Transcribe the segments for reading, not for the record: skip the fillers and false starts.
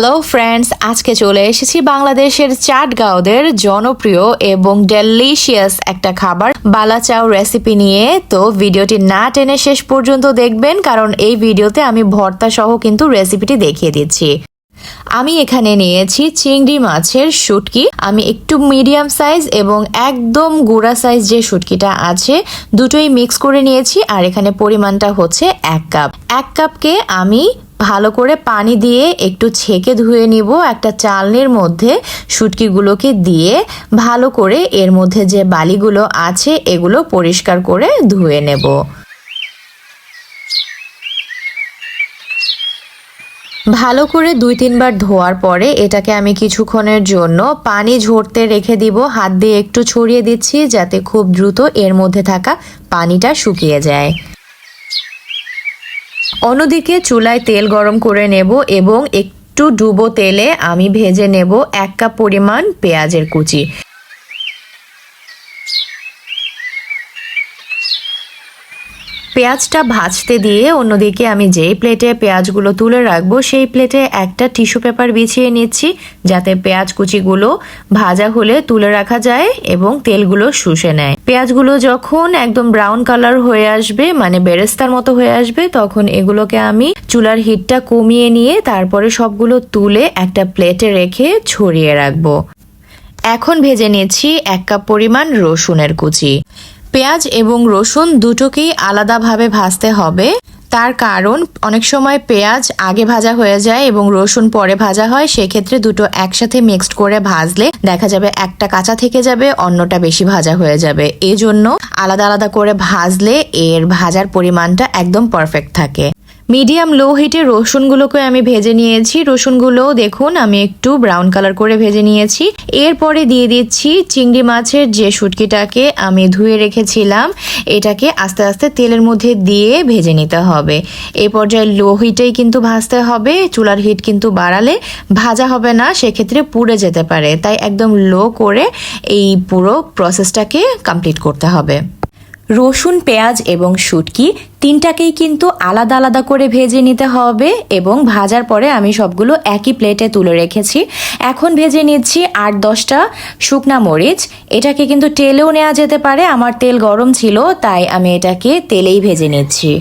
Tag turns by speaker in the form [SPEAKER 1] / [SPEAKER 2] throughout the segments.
[SPEAKER 1] Hello friends, আজকে চলে এসেছি বাংলাদেশের চাটগাঁওদের জনপ্রিয় এবং ডেলিশিয়াস একটা খাবার বালাচাও রেসিপি নিয়ে। তো ভিডিওটি না টেনে শেষ পর্যন্ত দেখবেন, কারণ এই ভিডিওতে আমি ভর্তা সহ কিন্তু রেসিপিটি দেখিয়ে দিচ্ছি। আমি এখানে নিয়েছি চিংড়ি মাছের শুটকি। আমি একটু মিডিয়াম সাইজ এবং একদম গুঁড়া সাইজ যে শুটকিটা আছে দুটোই মিক্স করে নিয়েছি। আর এখানে পরিমাণটা হচ্ছে 1 কাপ। 1 কাপকে আমি ভালো করে পানি দিয়ে একটু ছেঁকে ধুয়ে নিব। একটা চালনির মধ্যে শুটকিগুলোকে দিয়ে ভালো করে এর মধ্যে যে বালিগুলো আছে এগুলো পরিষ্কার করে ধুয়ে নেব। ভালো করে 2-3 বার ধোয়ার পরে এটাকে আমি কিছুক্ষণের জন্য পানি ঝরতে রেখে দিব। হাত দিয়ে একটু ছড়িয়ে দিচ্ছি যাতে খুব দ্রুত এর মধ্যে থাকা পানিটা শুকিয়ে যায়। অন্যদিকে চুলায় তেল গরম করে নেব এবং একটু ডুবো তেলে আমি ভেজে নেব 1 কাপ পরিমাণ পেঁয়াজের কুচি। পেঁয়াজটা ভাজতে দিয়ে অন্যদিকে আমি যেই প্লেটে পেঁয়াজগুলো তুলে রাখবো সেই প্লেটে একটা টিস্যু পেপার বিছিয়ে নিচ্ছি যাতে পেঁয়াজ কুচিগুলো ভাজা হলে তুলে রাখা যায় এবং তেলগুলো শুষে নেয়। পেঁয়াজগুলো যখন একদম ব্রাউন কালার হয়ে আসবে, মানে বেরেস্তার মতো হয়ে আসবে, তখন এগুলোকে আমি চুলার হিটটা কমিয়ে নিয়ে তারপরে সবগুলো তুলে একটা প্লেটে রেখে ছড়িয়ে রাখবো। এখন ভেজে নিচ্ছি 1 কাপ পরিমাণ রসুনের কুচি। পেঁয়াজ এবং রসুন দুটোকেই আলাদাভাবে ভাজতে হবে, তার কারণ অনেক সময় পেঁয়াজ আগে ভাজা হয়ে যায় এবং রসুন পরে ভাজা হয়। সেক্ষেত্রে দুটো একসাথে মিক্সড করে ভাজলে দেখা যাবে একটা কাঁচা থেকে যাবে, অন্যটা বেশি ভাজা হয়ে যাবে। এজন্য আলাদা আলাদা করে ভাজলে এর ভাজার পরিমাণটা একদম পারফেক্ট থাকে। মিডিয়াম লো হিটে রসুনগুলোকে আমি ভেজে নিয়েছি। রসুনগুলো দেখুন আমি একটু ব্রাউন কালার করে ভেজে নিয়েছি। এরপরে দিয়ে দিচ্ছি চিংড়ি মাছের যে শুটকিটাকে আমি ধুয়ে রেখেছিলাম। এটাকে আস্তে আস্তে তেলের মধ্যে দিয়ে ভেজে নিতে হবে। এই পর্যায়ে লো হিটেই কিন্তু ভাজতে হবে, চুলার হিট কিন্তু বাড়ালে ভাজা হবে না, সেক্ষেত্রে পুড়ে যেতে পারে। তাই একদম লো করে এই পুরো প্রসেসটাকে কমপ্লিট করতে হবে। রসুন, পেঁয়াজ এবং শুটকি তিনটাকেই কিন্তু আলাদা আলাদা করে ভেজে নিতে হবে এবং ভাজার পরে আমি সবগুলো একই প্লেটে তুলে রেখেছি। এখন ভেজে নিচ্ছি 8-10টা শুকনা মরিচ। এটাকে কিন্তু তেলেও নেওয়া যেতে পারে, আমার তেল গরম ছিল তাই আমি এটাকে তেলেই ভেজে নিচ্ছি।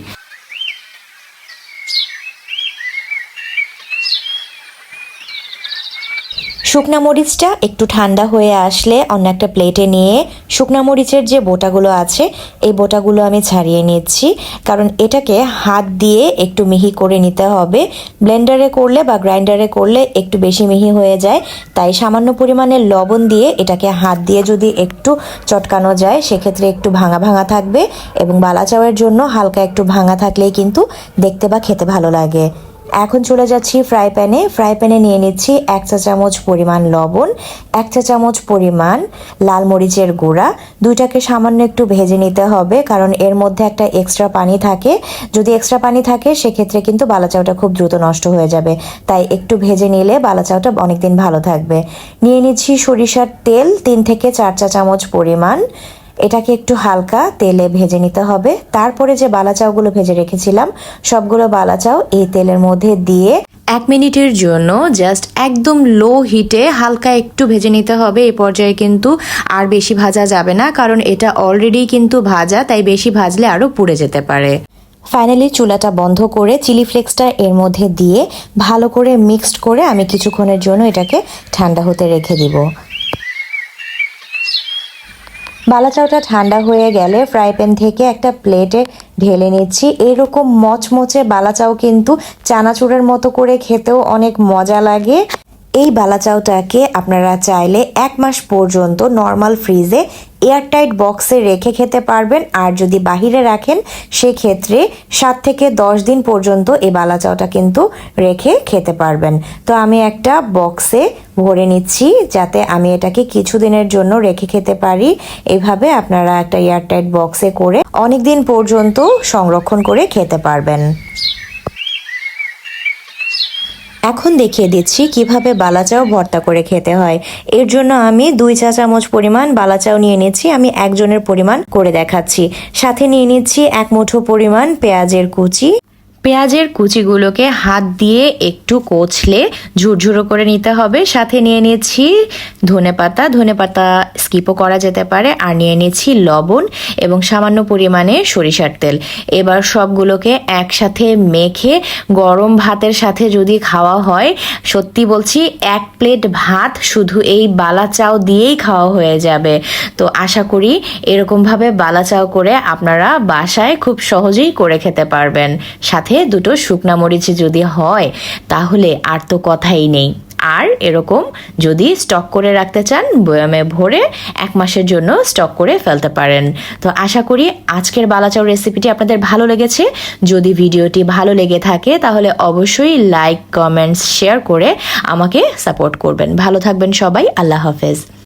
[SPEAKER 1] শুকনা মরিচটা একটু ঠান্ডা হয়ে আসলে অন্য একটা প্লেটে নিয়ে শুকনা মরিচের যে বোটাগুলো আছে এই বোটাগুলো আমি ছাড়িয়ে নিচ্ছি, কারণ এটাকে হাত দিয়ে একটু মিহি করে নিতে হবে। ব্লেন্ডারে করলে বা গ্রাইন্ডারে করলে একটু বেশি মিহি হয়ে যায়, তাই সামান্য পরিমাণে লবণ দিয়ে এটাকে হাত দিয়ে যদি একটু চটকানো যায় সেক্ষেত্রে একটু ভাঙা ভাঙা থাকবে এবং বালাচাওয়ের জন্য হালকা একটু ভাঙা থাকলেই কিন্তু দেখতে বা খেতে ভালো লাগে। এখন চলে যাচ্ছি ফ্রাই প্যানে নিয়ে নিচ্ছি 1 চা চামচ পরিমাণ লবণ, 1 চা চামচ পরিমাণ লাল মরিচের গুঁড়া। দুইটাকে সামান্য একটু ভেজে নিতে হবে, কারণ এর মধ্যে একটা এক্সট্রা পানি থাকে। যদি এক্সট্রা পানি থাকে সেক্ষেত্রে কিন্তু বালাচাওটা খুব দ্রুত নষ্ট হয়ে যাবে, তাই একটু ভেজে নিলে বালাচাওটা অনেকদিন ভালো থাকবে। নিয়ে নিচ্ছি সরিষার তেল 3 থেকে 4 চা চামচ পরিমাণ। এটাকে একটু হালকা তেলে ভেজে নিতে হবে। তারপরে যে বালাচাওগুলো ভেজে রেখেছিলাম সবগুলো বালাচাও এই তেলের মধ্যে দিয়ে 1 মিনিটের জন্য জাস্ট একদম লো হিটে হালকা একটু ভেজে নিতে হবে। এই পর্যায়ে কিন্তু আর বেশি ভাজা যাবে না, কারণ এটা অলরেডি কিন্তু ভাজা, তাই বেশি ভাজলে আরও পুড়ে যেতে পারে। ফাইনালি চুলাটা বন্ধ করে চিলি ফ্লেক্সটা এর মধ্যে দিয়ে ভালো করে মিক্সড করে আমি কিছুক্ষণের জন্য এটাকে ঠান্ডা হতে রেখে দিব। বালাচাওটা ঠান্ডা হয়ে গেলে ফ্রাই প্যান থেকে একটা প্লেটে ঢেলে নিচ্ছি। এরকম মচমচে বালাচাও কিন্তু চানাচুরের মতো করে খেতেও অনেক মজা লাগে। এই বালাচাওটাকে আপনারা চাইলে 1 মাস পর্যন্ত নর্মাল ফ্রিজে এয়ারটাইট বক্সে রেখে খেতে পারবেন, আর যদি বাহিরে রাখেন সেক্ষেত্রে 7 থেকে 10 দিন পর্যন্ত এই বালাচাওটা কিন্তু রেখে খেতে পারবেন। তো আমি একটা বক্সে ভরে নিচ্ছি যাতে আমি এটাকে কিছুদিনের জন্য রেখে খেতে পারি। এভাবে আপনারা একটা এয়ারটাইট বক্সে করে অনেক দিন পর্যন্ত সংরক্ষণ করে খেতে পারবেন। এখন দেখিয়ে দিচ্ছি কিভাবে বালাচাও ভর্তা করে খেতে হয়। এর জন্য আমি 2 চা চামচ পরিমাণ বালাচাও নিয়ে নিচ্ছি। আমি একজনের পরিমাণ করে দেখাচ্ছি। সাথে নিয়ে নিচ্ছি 1 মুঠো পরিমাণ পেঁয়াজের কুচি, পেঁয়াজের কুচিগুলোকে হাত দিয়ে একটু কচলে ঝুরঝুরো করে নিতে হবে। সাথে নিয়ে নিয়েছি ধনেপাতা স্কিপও করা যেতে পারে। আর নিয়ে নিয়েছি লবণ এবং সামান্য পরিমাণে সরিষার তেল। এবার সবগুলোকে একসাথে মেখে গরম ভাতের সাথে যদি খাওয়া হয়, সত্যি বলছি 1 প্লেট ভাত শুধু এই বালা চাউ দিয়েই খাওয়া হয়ে যাবে। তো আশা করি এরকমভাবে বালা চাউ করে আপনারা বাসায় খুব সহজেই করে খেতে পারবেন। সাথে 2টো শুকনা মরিচ যদি হয় তাহলে আর তো কথাই নেই। আর এরকম যদি স্টক করে রাখতে চান, বয়ামে ভরে 1 মাসের জন্য স্টক করে ফেলতে পারেন। তো আশা করি আজকের বালাচাউ রেসিপিটি আপনাদের ভালো লেগেছে। যদি ভিডিওটি ভালো লেগে থাকে তাহলে অবশ্যই লাইক, কমেন্টস, শেয়ার করে আমাকে সাপোর্ট করবেন। ভালো থাকবেন সবাই। আল্লাহ হাফেজ।